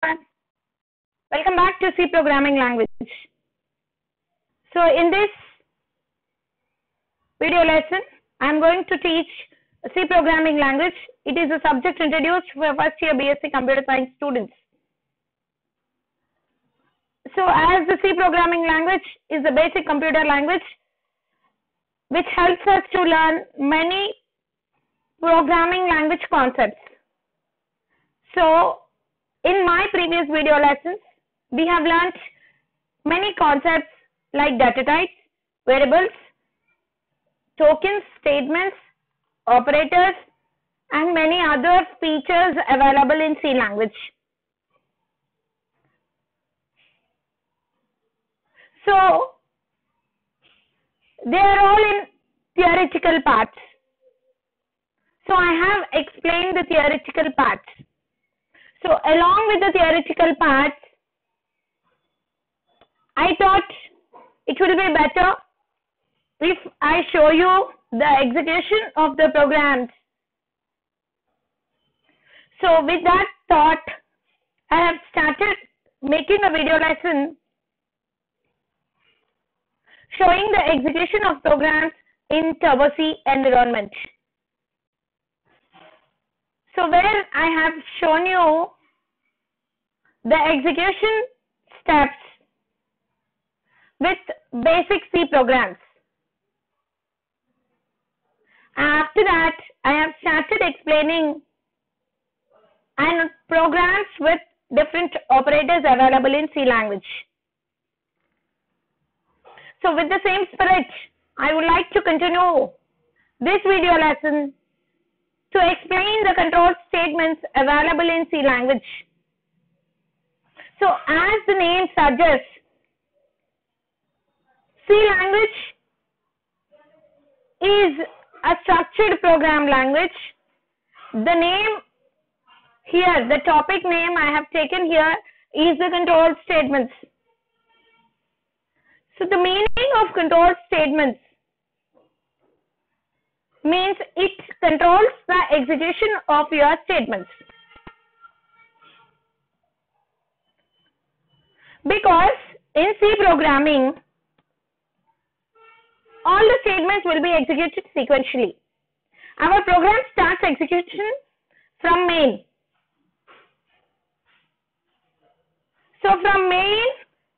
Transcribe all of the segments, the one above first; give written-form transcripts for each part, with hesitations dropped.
everyone. Welcome back to C programming language. So in this video lesson, I am going to teach C programming language. It is a subject introduced for first year BSc Computer Science students. So as the C programming language is a basic computer language which helps us to learn many programming language concepts. So in my previous video lessons, we have learnt many concepts like data types, variables, tokens, statements, operators, and many other features available in C language. So they are all in theoretical parts. So I have explained the theoretical parts. So along with the theoretical parts, I thought it will be better if I show you the execution of the programs. So with that thought, I have started making a video lesson showing the execution of programs in Turbo C environment. So where I have shown you the execution steps with basic C programs. After that, I have started explaining and programs with different operators available in C language. So with the same spirit, I would like to continue this video lesson to explain the control statements available in C language. So as the name suggests, C language is a structured program language. The name here, the topic name I have taken here is the control statements. So the meaning of control statements means it controls the execution of your statements. Because in C programming, all the statements will be executed sequentially. Our program starts execution from main. So from main,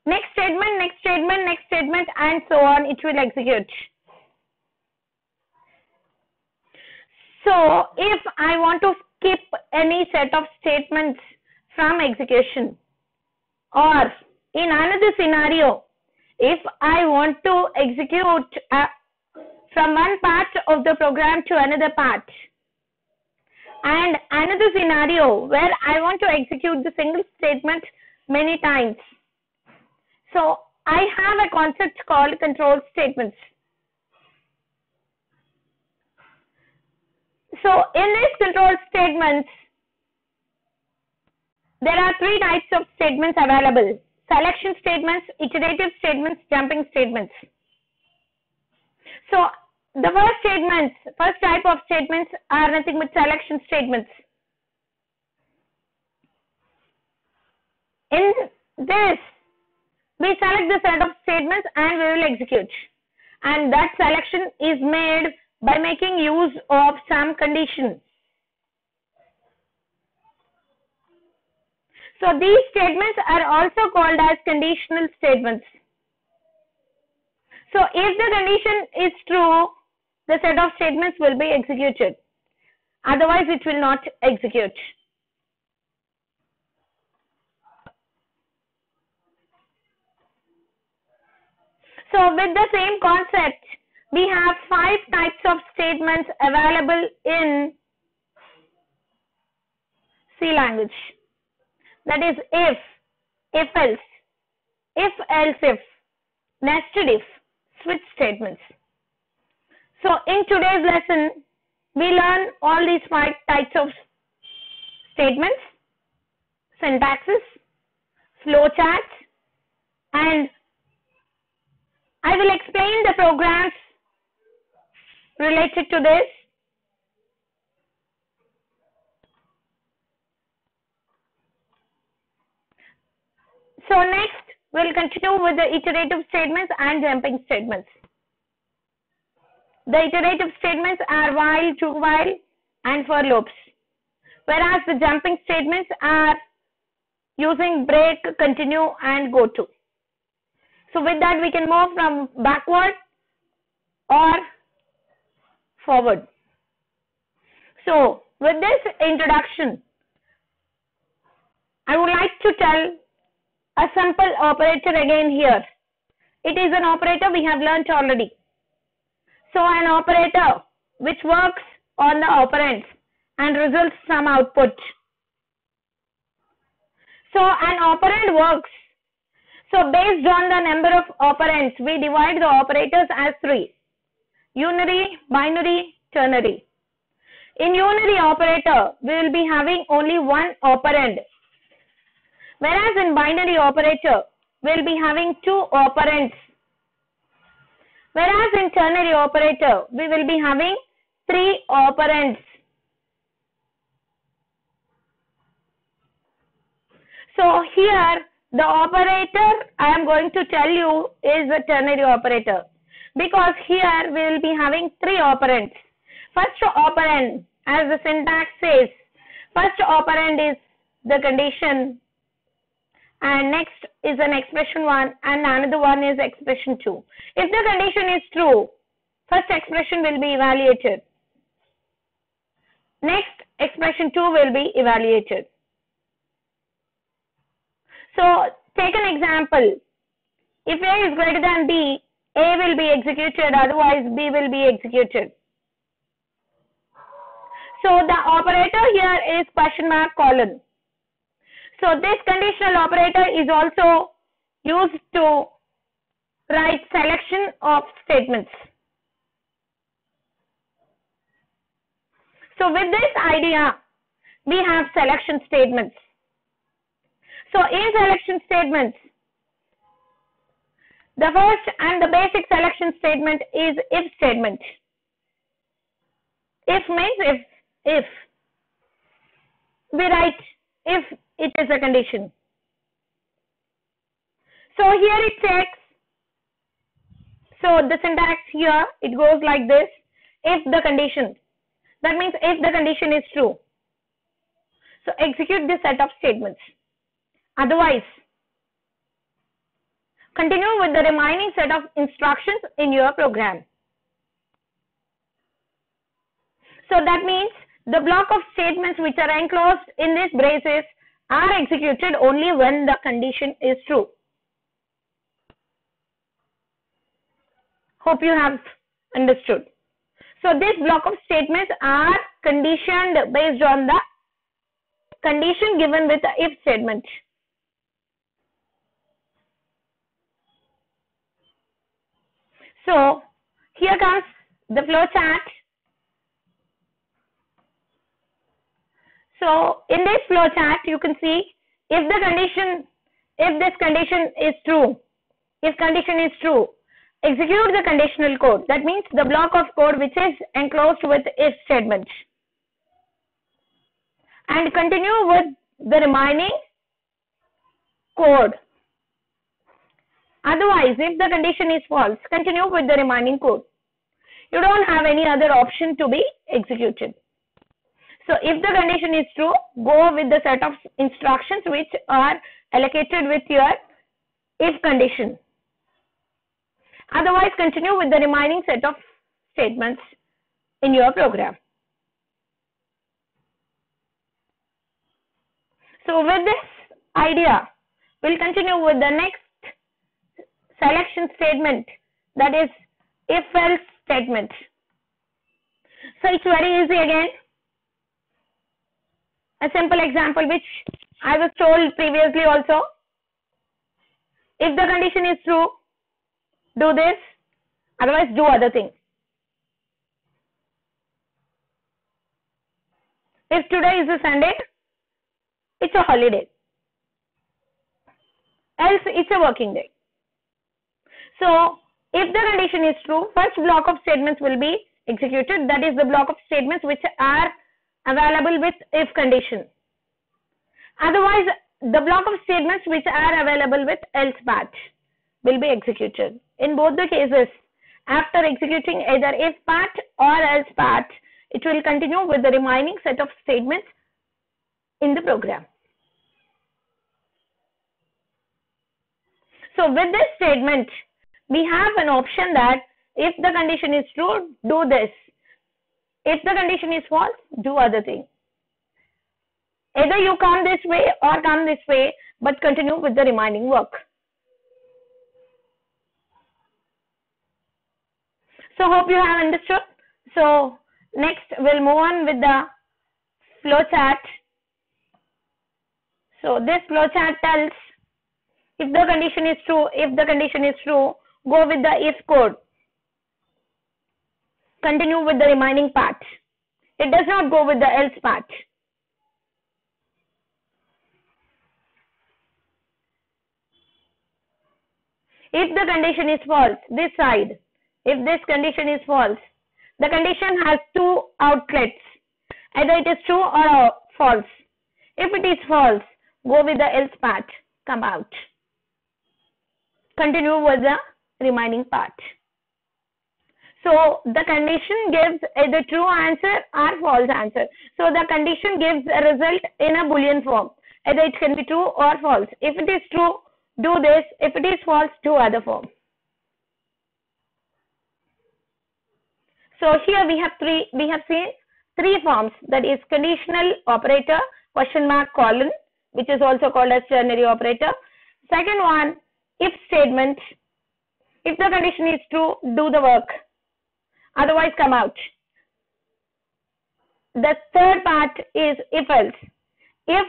next statement, next statement, next statement, and so on, it will execute. So if I want to skip any set of statements from execution, or in another scenario, if I want to execute from one part of the program to another part, and another scenario where I want to execute the single statement many times. So I have a concept called control statements. So in these control statements, there are three types of statements available: selection statements, iterative statements, jumping statements. So the first type of statements are nothing but selection statements. In this, we select the set of statements and we will execute. And that selection is made by making use of some condition. So these statements are also called as conditional statements. So if the condition is true, the set of statements will be executed. Otherwise, it will not execute. So with the same concept, we have 5 types of statements available in C language. That is if else, if, nested if, switch statements. So in today's lesson, we learn all these 5 types of statements, syntaxes, flowcharts, and I will explain the programs related to this. So next, we'll continue with the iterative statements and jumping statements. The iterative statements are while, do while, and for loops, whereas the jumping statements are using break, continue, and go to. So with that, we can move from backward or forward. So with this introduction, I would like to tell a simple operator again here. It is an operator we have learnt already. So an operator which works on the operands and results some output. So an operand works. So based on the number of operands, we divide the operators as 3. Unary, binary, ternary. In unary operator, we will be having only one operand. Whereas in binary operator, we will be having 2 operands. Whereas in ternary operator, we will be having 3 operands. So here, the operator I am going to tell you is a ternary operator, because here we will be having 3 operands. First operand, as the syntax says, first operand is the condition, and next is an expression 1, and another one is expression 2. If the condition is true, first expression will be evaluated. Next expression 2 will be evaluated. So take an example. If A is greater than B, A will be executed, otherwise B will be executed. So the operator here is question mark colon. So this conditional operator is also used to write selection of statements. So with this idea, we have selection statements. So in selection statements, the first and the basic selection statement is if statement. If means if. We write if it is a condition. So here it checks. So the syntax here, it goes like this. If the condition. That means if the condition is true. So execute this set of statements. Otherwise, continue with the remaining set of instructions in your program. So that means the block of statements which are enclosed in these braces are executed only when the condition is true. Hope you have understood. So this block of statements are conditioned based on the condition given with the if statement. So here comes the flow chart. So in this flow chart, you can see if this condition is true, execute the conditional code. That means the block of code which is enclosed with if statement. And continue with the remaining code. Otherwise, if the condition is false, continue with the remaining code. You don't have any other option to be executed. So if the condition is true, go with the set of instructions which are allocated with your if condition. Otherwise, continue with the remaining set of statements in your program. So with this idea, we'll continue with the next selection statement, that is if-else statement. So it's very easy again. A simple example which I was told previously also. If the condition is true, do this, otherwise do other thing. If today is a Sunday, it's a holiday. Else it's a working day. So if the condition is true, first block of statements will be executed. That is the block of statements which are available with if condition. Otherwise, the block of statements which are available with else part will be executed. In both the cases, after executing either if part or else part, it will continue with the remaining set of statements in the program. So with this statement, we have an option that if the condition is true, do this. If the condition is false, do other thing. Either you come this way or come this way, but continue with the remaining work. So hope you have understood. So next we'll move on with the flowchart. So this flowchart tells if the condition is true, go with the if code. Continue with the remaining part. It does not go with the else part. If the condition is false, this side, if this condition is false, the condition has two outlets. Either it is true or false. If it is false, go with the else part, come out. Continue with the remaining part. So the condition gives either true answer or false answer. So the condition gives a result in a Boolean form. Either it can be true or false. If it is true, do this. If it is false, do other form. So here we have seen three forms, that is conditional operator, question mark, colon, which is also called as ternary operator. Second one, if statement. If the condition is true, do the work. Otherwise, come out. The third part is if else. If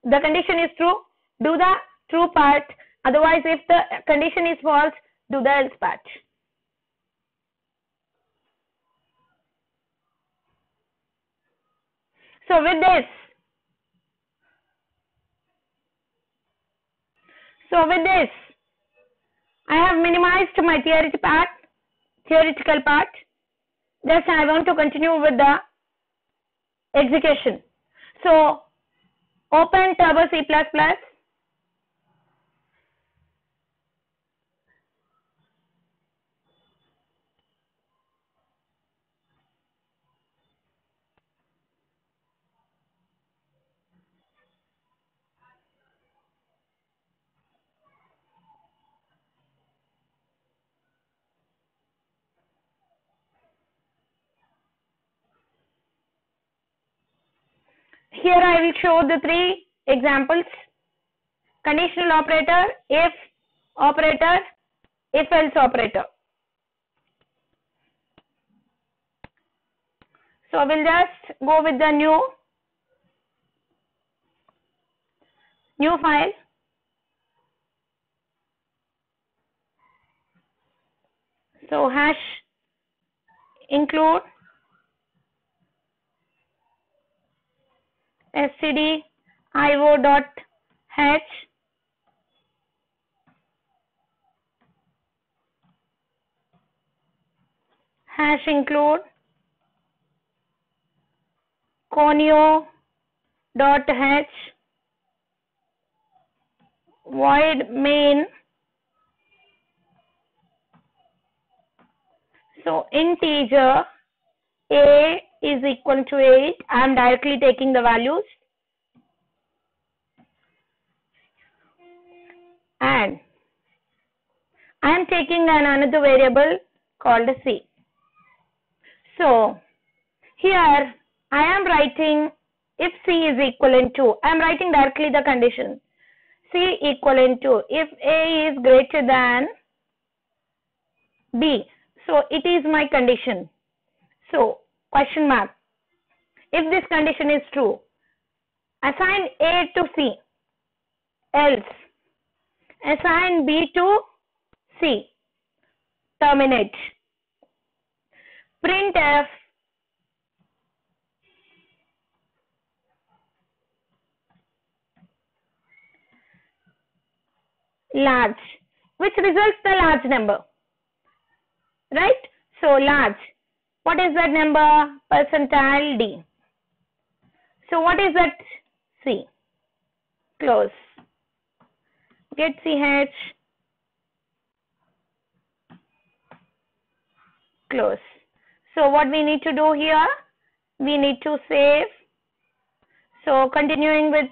the condition is true, do the true part. Otherwise, if the condition is false, do the else part. So with this, I have minimized my theoretical part. Just I want to continue with the execution. So open Turbo C++. Here I will show the three examples: conditional operator, if operator, if else operator. So we'll just go with the new file. So hash include stdio.h hash include conio.h void main. So integer a is equal to 8. I am directly taking the values, and I am taking another variable called c. So here I am writing if c is equivalent to, I am writing directly the condition, c equivalent to if a is greater than b. So it is my condition. So question mark. If this condition is true, assign A to C. Else, assign B to C. Terminate. Printf large, which results the large number, right? So large. What is that number? Percentile D. So what is that? C. close. Get CH, close. So what we need to do here, we need to save. So continuing with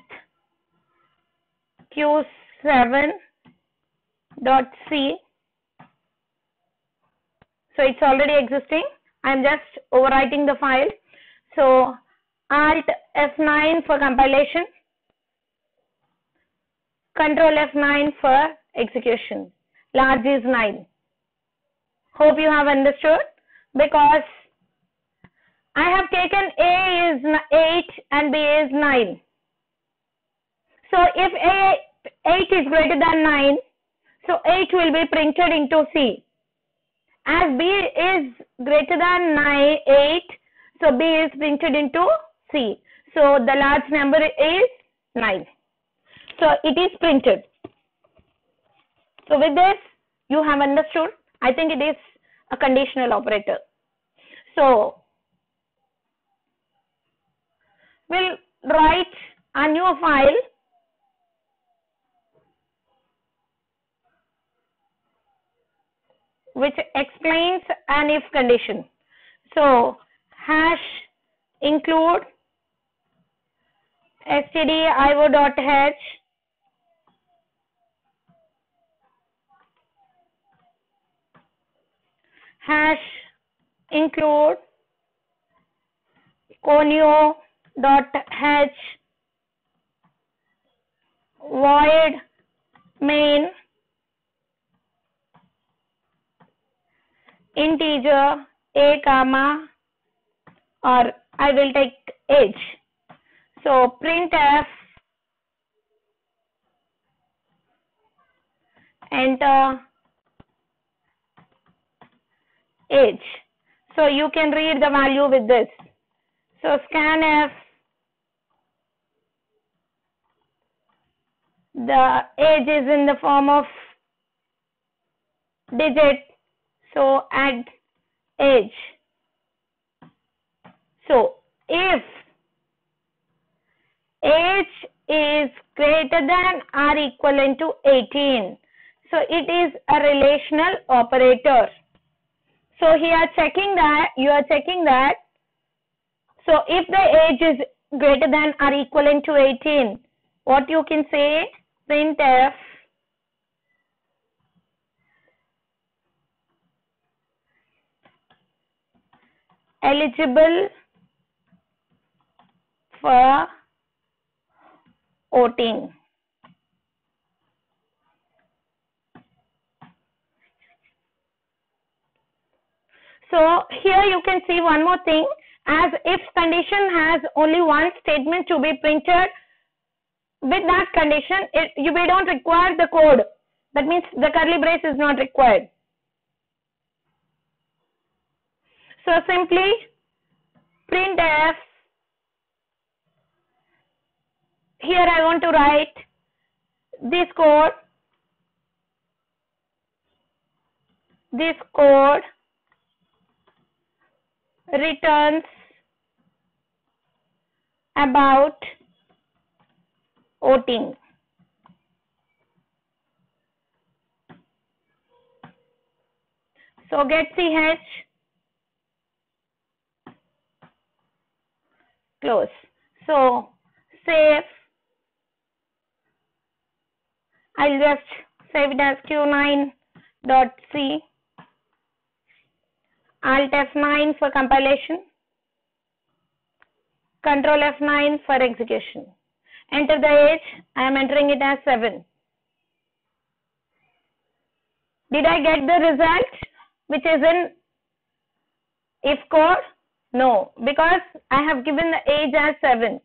Q7.C. So it's already existing. I'm just overwriting the file. So Alt F9 for compilation. Control F9 for execution. Large is 9. Hope you have understood, because I have taken A is 8 and B is 9. So if 8 is greater than 9, so 8 will be printed into C. As B is greater than 8, so B is printed into C. So the large number is 9. So it is printed. So with this, you have understood. I think it is a conditional operator. So we'll write a new file which explains an if condition. So hash include stdio.h hash include conio.h void main integer a comma, or I will take age. So printf enter age. So you can read the value with this. So scanf, the age is in the form of digit, so add age. So if age is greater than or equivalent to 18, so it is a relational operator. So here checking that, you are checking that. So if the age is greater than or equivalent to 18, what you can say, printf eligible for voting. So here you can see one more thing, as if condition has only one statement to be printed, with that condition we don't require the code. That means the curly brace is not required. So simply printf, here I want to write this code returns about voting. So get ch, close. So save. I'll just save it as q9.c. Alt F9 for compilation. Control F9 for execution. Enter the age. I am entering it as 7. Did I get the result which is in if code? No, because I have given the age as 7.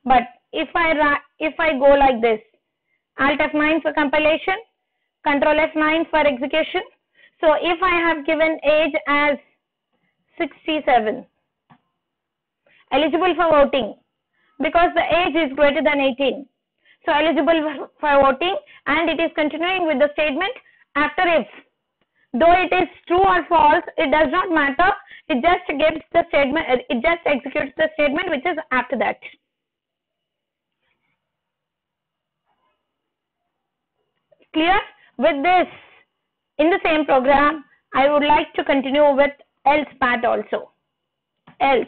But if I go like this, Alt F9 for compilation, Control F9 for execution. So if I have given age as 67, eligible for voting, because the age is greater than 18. So eligible for voting, and it is continuing with the statement after if. Though it is true or false, it does not matter. It just gives the statement, it just executes the statement which is after that. Clear? With this, in the same program, I would like to continue with else part also. Else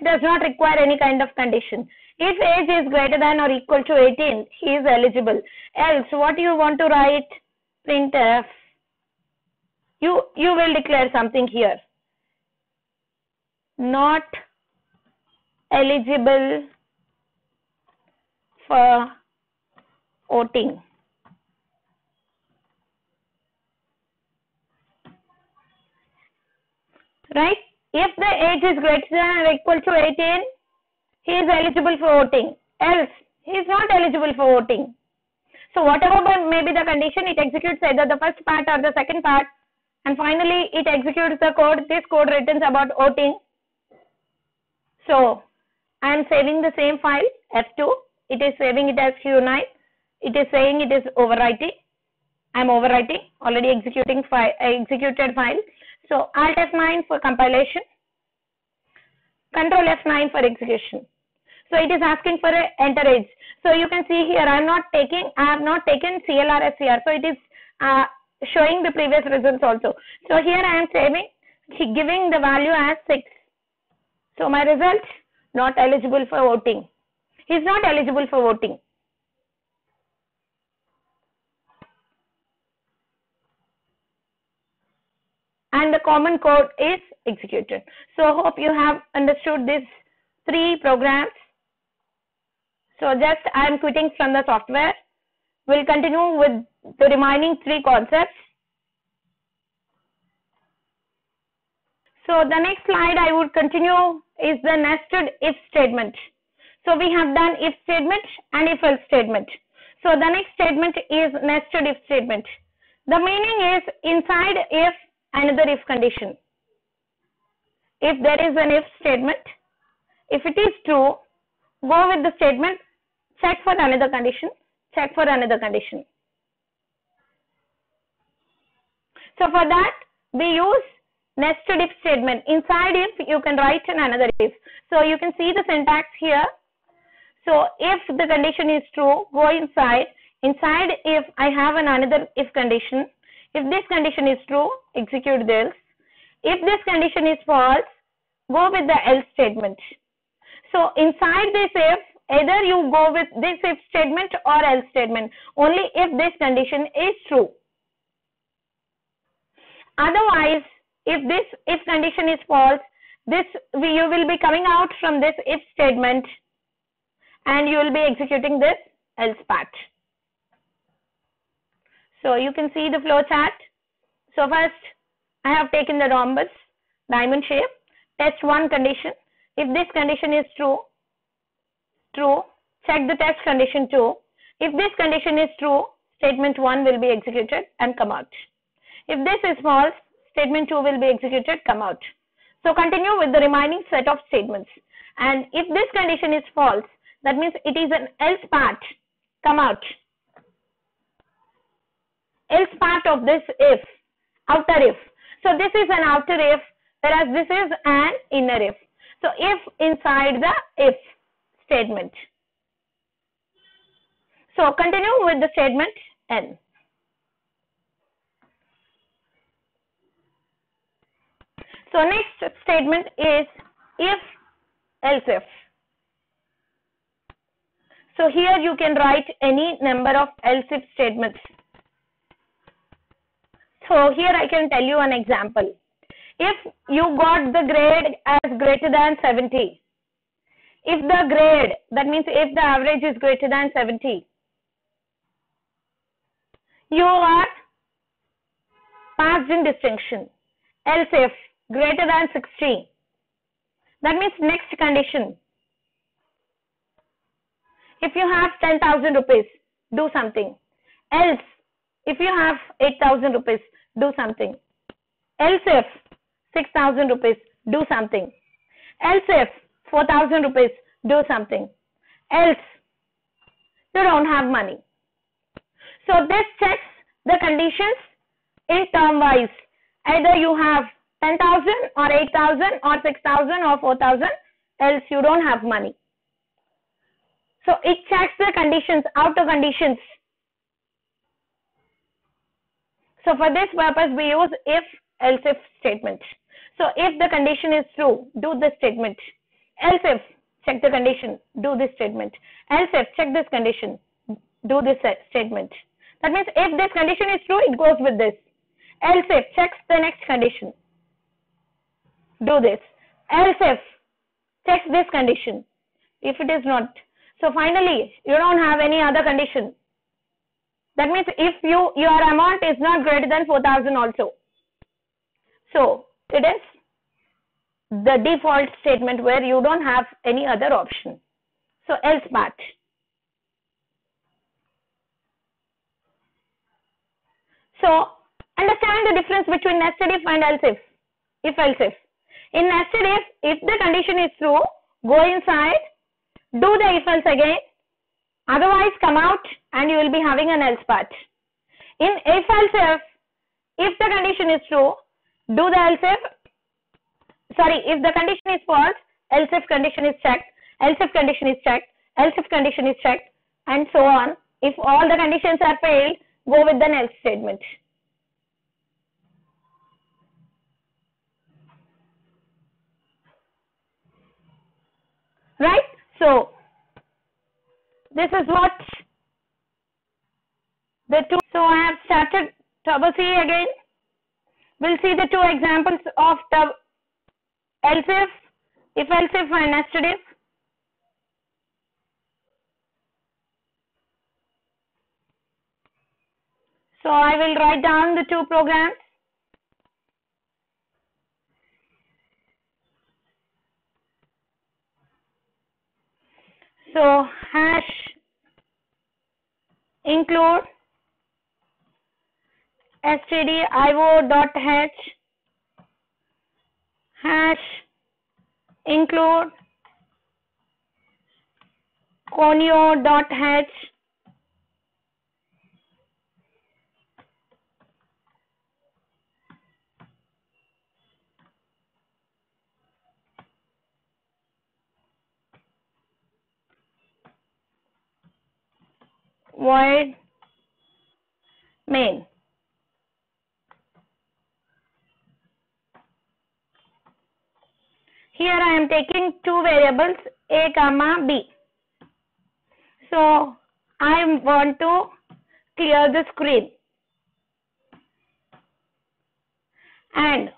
does not require any kind of condition. If age is greater than or equal to 18, he is eligible. Else, what you want to write? Printf. You will declare something here. Not eligible for voting. Right? If the age is greater than or equal to 18, he is eligible for voting. Else, he is not eligible for voting. So whatever may be the condition, it executes either the first part or the second part, and finally it executes the code. This code returns about voting. So I am saving the same file, F2. It is saving it as Q9. It is saying it is overwriting. I am overwriting, already executed file. So Alt F9 for compilation, Control F9 for execution. So it is asking for a enter age. So you can see here I have not taken CLR SCR. So it is showing the previous results also. So here I am giving the value as 6. So my result, not eligible for voting. He is not eligible for voting. And the common code is executed. So hope you have understood these 3 programs. So just I am quitting from the software. We'll continue with the remaining 3 concepts. So the next slide I would continue is the nested if statement. So we have done if statement and if else statement. So the next statement is nested if statement. The meaning is inside if another if condition. If there is an if statement, if it is true, go with the statement, check for another condition, check for another condition. So for that, we use nested if statement. Inside if, you can write in another if. So you can see the syntax here. So if the condition is true, go inside. Inside if, I have another if condition. If this condition is true, execute this. If this condition is false, go with the else statement. So inside this if, either you go with this if statement or else statement, only if this condition is true. Otherwise, if this if condition is false, you will be coming out from this if statement and you will be executing this else part. So you can see the flow chart. So first, I have taken the rhombus, diamond shape, test 1 condition. If this condition is true, check the test condition 2. If this condition is true, statement 1 will be executed and come out. If this is false, statement 2 will be executed, come out. So continue with the remaining set of statements. And if this condition is false, that means it is an else part, come out. Else part of this if, outer if. So this is an outer if, whereas this is an inner if. So if inside the if statement. So continue with the statement N. So next statement is if, else if. So here you can write any number of else if statements. So here I can tell you an example. If you got the grade as greater than 70, if the grade, that means if the average is greater than 70, you are passed in distinction. Else if greater than 60, that means next condition. If you have 10,000 rupees, do something. Else, if you have 8,000 rupees, do something. Else if 6,000 rupees, do something. Else if 4,000 rupees, do something. Else, you don't have money. So this checks the conditions in term wise. Either you have 10,000 or 8,000 or 6,000 or 4,000, else you don't have money. So it checks the conditions, outer conditions. So for this purpose, we use if, else if statement. So if the condition is true, do this statement. Else if, check the condition, do this statement. Else if, check this condition, do this statement. That means if this condition is true, it goes with this. Else if, checks the next condition, do this. Else if, checks this condition, if it is not. So finally, you don't have any other condition. That means if your amount is not greater than 4,000 also. So it is the default statement where you don't have any other option. So else part. So understand the difference between nested if and else if else if. In nested if the condition is true, go inside, do the if else again, otherwise come out and you will be having an else part. In if else if the condition is true, do the else if the condition is false, else if condition is checked, else if condition is checked, else if condition is checked, and so on. If all the conditions are failed, go with the else statement. Right? So this is what the two. So I have started Turbo C again. We'll see the two examples of else if else if and nested if. So I will write down the two programs. So hash include stdio.h hash include conio.h void main. Here I am taking two variables a comma b. So I want to clear the screen and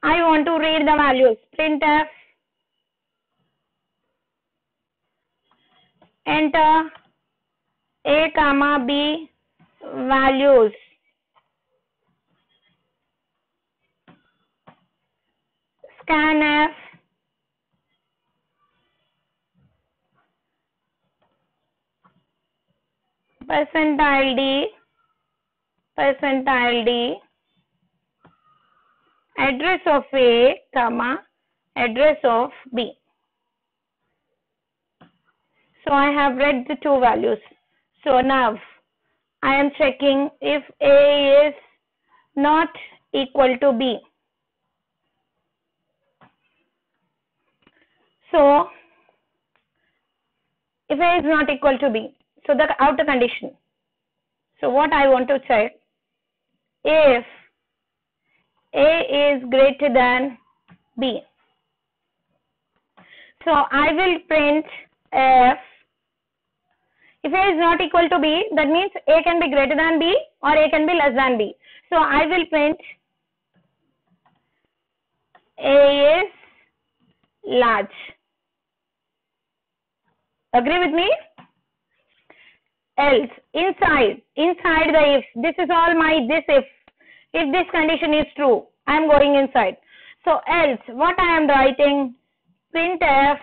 I want to read the values. Printf enter a comma b values. Scanf percentile d address of a comma address of b. So I have read the two values. So now I am checking if a is not equal to b. So if a is not equal to b, so the outer condition. So what I want to check, if a is greater than b. So I will print if a is not equal to b, that means a can be greater than b or a can be less than b. So I will print a is large. Agree with me? Else, inside the if, this is all my this if this condition is true, I am going inside. So else, what I am writing, printf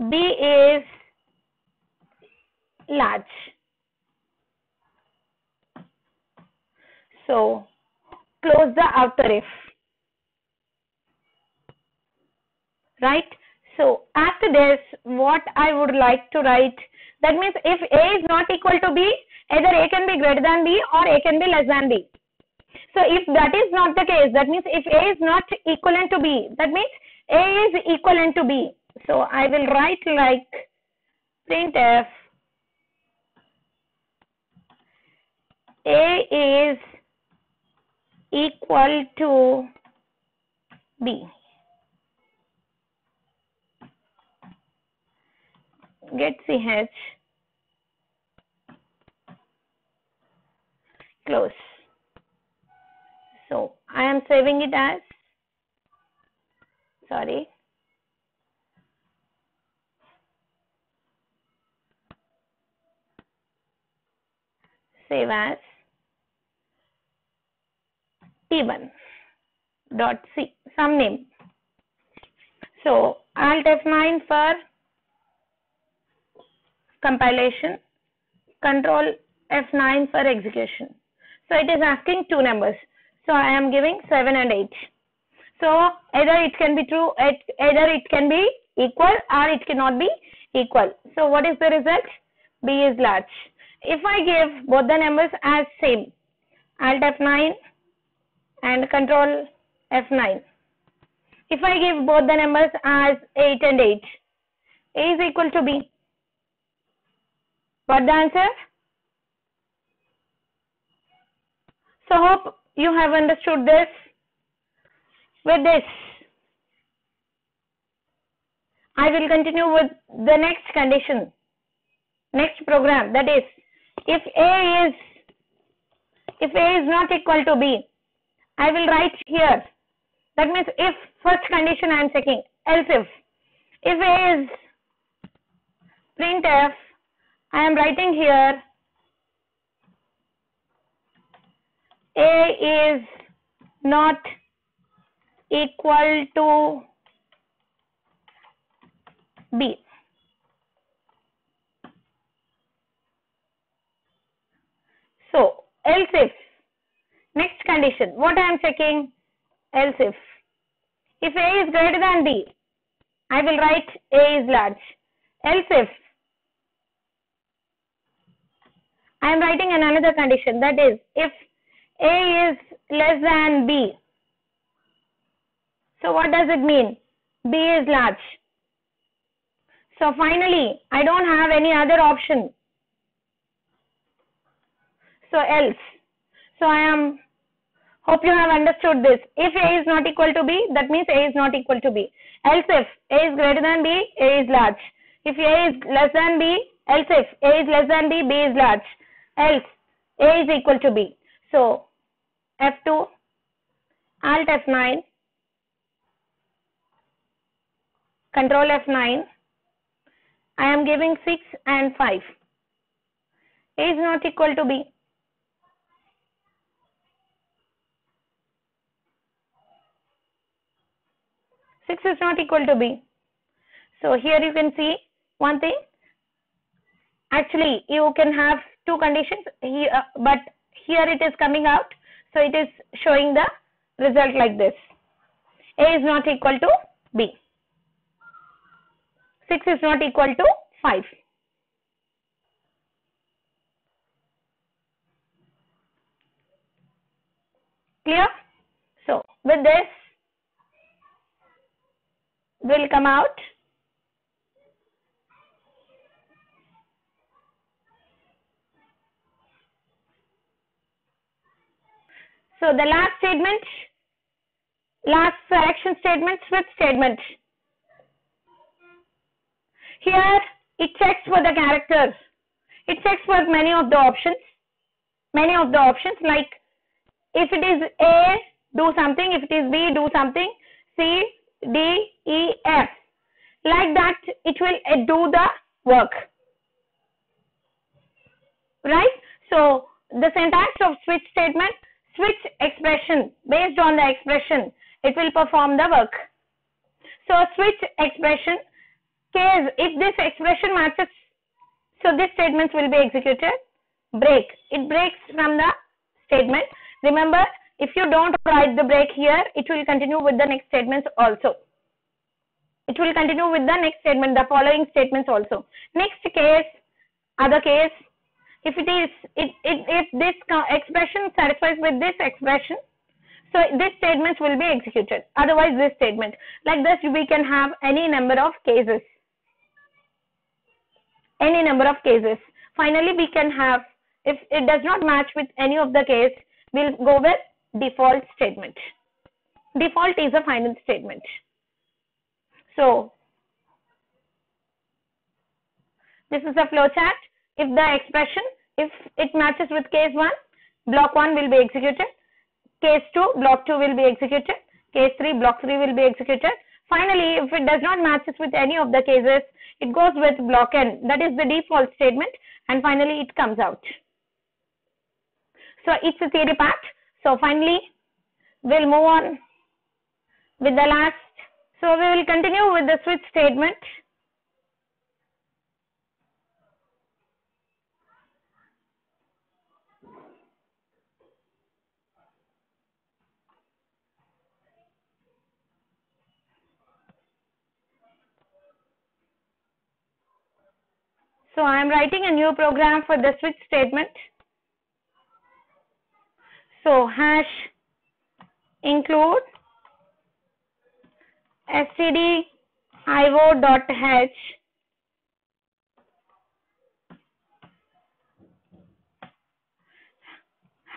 b is large. So close the outer if. Right? So after this, what I would like to write, that means if a is not equal to b, either a can be greater than b or a can be less than b. So if that is not the case, that means if a is not equivalent to b, that means a is equivalent to b. So I will write like printf A is equal to B. Get CH, close. So I am saving it as, sorry, save as T1 dot C, some name. So Alt F9 for compilation, Control F9 for execution. So it is asking two numbers. So I am giving 7 and 8. So either it can be true, either it can be equal or it cannot be equal. So what is the result? B is large. If I give both the numbers as same, Alt F9 and Control F9. If I give both the numbers as 8 and 8, A is equal to B. What the answer? So hope you have understood this. With this, I will continue with the next condition, next program. That is, if A is not equal to B, I will write here. That means if first condition I am checking, else if A is printf, I am writing here A is not equal to B. So else next condition, what I am checking? Else if A is greater than B, I will write A is large. Else I am writing another condition, that is, if A is less than B. So what does it mean? B is large. So finally, I don't have any other option. So else. So hope you have understood this. If A is not equal to B, that means A is not equal to B. Else if A is greater than B, A is large. If A is less than B, else if A is less than B, B is large. Else A is equal to B. So F2, Alt F9, Control F9, I am giving 6 and 5. A is not equal to B. Six is not equal to B. So here you can see one thing. Actually, you can have two conditions here, but here it is coming out. So it is showing the result like this. A is not equal to B. 6 is not equal to 5. Clear? So with this, will come out. So the last statement, last selection statement, switch statement. Here it checks for the characters. It checks for many of the options. Many of the options, like if it is A, do something. If it is B, do something. C, D, E, F. Like that, it will do the work. Right? So the syntax of switch statement, switch expression, based on the expression, it will perform the work. So switch expression, case, if this expression matches, so this statement will be executed. Break, it breaks from the statement. Remember, if you don't write the break here, it will continue with the next statements also. It will continue with the next statement, the following statements also. Next case, other case, if it is, if this expression satisfies with this expression, so this statement will be executed. Otherwise, this statement. Like this, we can have any number of cases. Any number of cases. Finally, we can have If it does not match with any of the case, we'll go with default statement. Default is a final statement. So this is a flow chart. If the expression, if it matches with case 1, block 1 will be executed. Case 2, block 2 will be executed. Case 3, block 3 will be executed. Finally, if it does not matches with any of the cases, it goes with block n. That is the default statement, and finally it comes out. So it's a theory part. So finally, we'll move on with the last. So we will continue with the switch statement. So I am writing a new program for the switch statement. So hash include stdio.h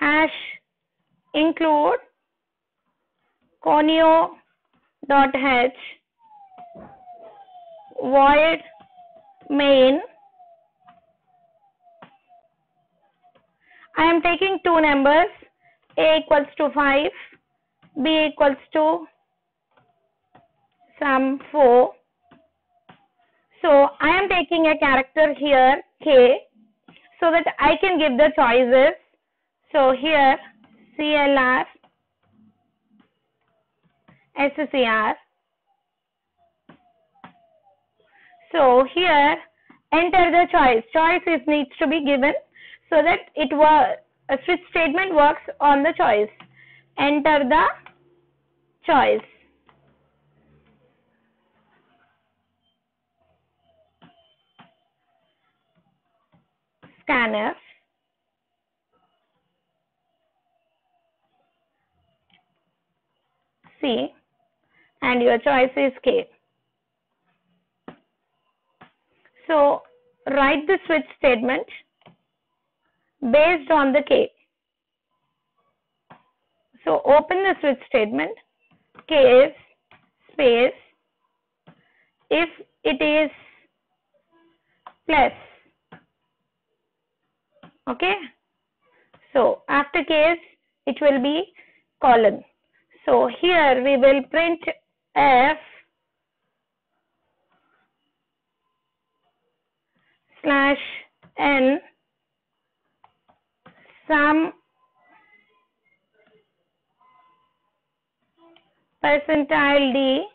hash include conio.h void main. I am taking two numbers, a equals to 5, b equals to some 4. So I am taking a character here, k, so that I can give the choices. So here CLR, SCR. So here enter the choice. Choice needs to be given so that a switch statement works on the choice. Enter the choice. Scanner. C, and your choice is K. So write the switch statement based on the K. So open the switch statement, case space, if it is plus, okay. So after case it will be colon. So here we will print f slash n some percentile d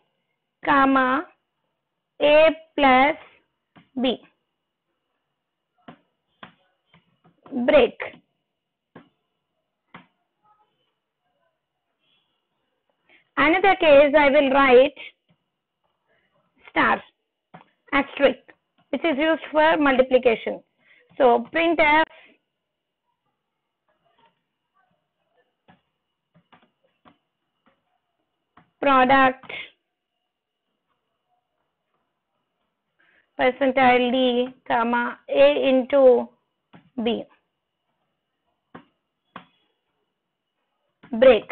comma a plus b. Break. Another case I will write star asterisk, which is used for multiplication. So printf product percentile d comma a into b. Break.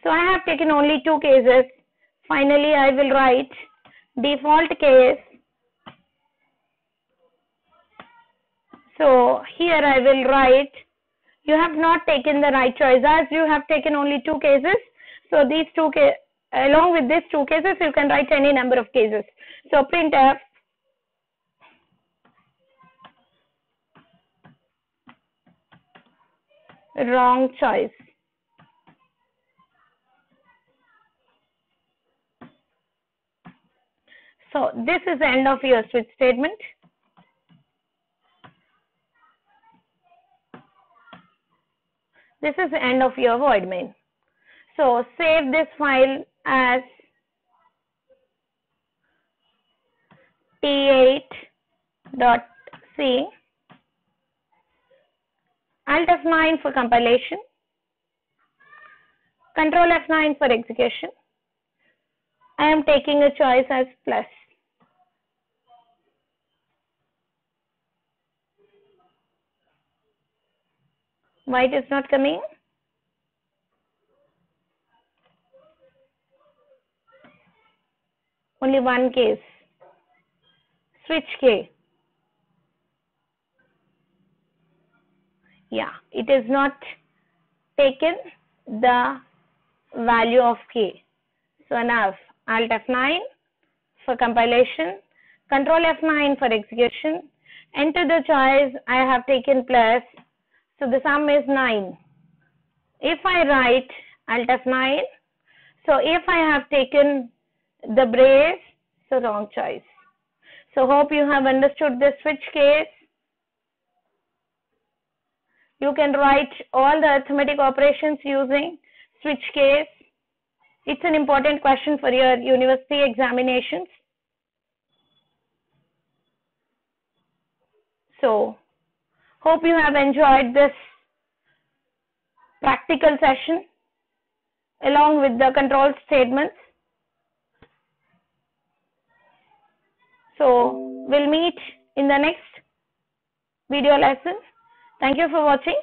So I have taken only two cases. Finally, I will write default case. So here I will write, you have not taken the right choice as you have taken only two cases. So these two along with these two cases, you can write any number of cases. So printf wrong choice. So this is the end of your switch statement. This is the end of your void main. So save this file as t8.c. Alt F9 for compilation. Control F9 for execution. I am taking a choice as plus. Why it is not coming? Only one case. Switch K. Yeah, it is not taken the value of K. So enough. Alt F9 for compilation. Control F9 for execution. Enter the choice. I have taken plus. So the sum is 9. If I write Alt F9, so if I have taken the brace, so wrong choice. So hope you have understood this switch case. You can write all the arithmetic operations using switch case. It's an important question for your university examinations. So hope you have enjoyed this practical session along with the control statements. So we'll meet in the next video lesson. Thank you for watching.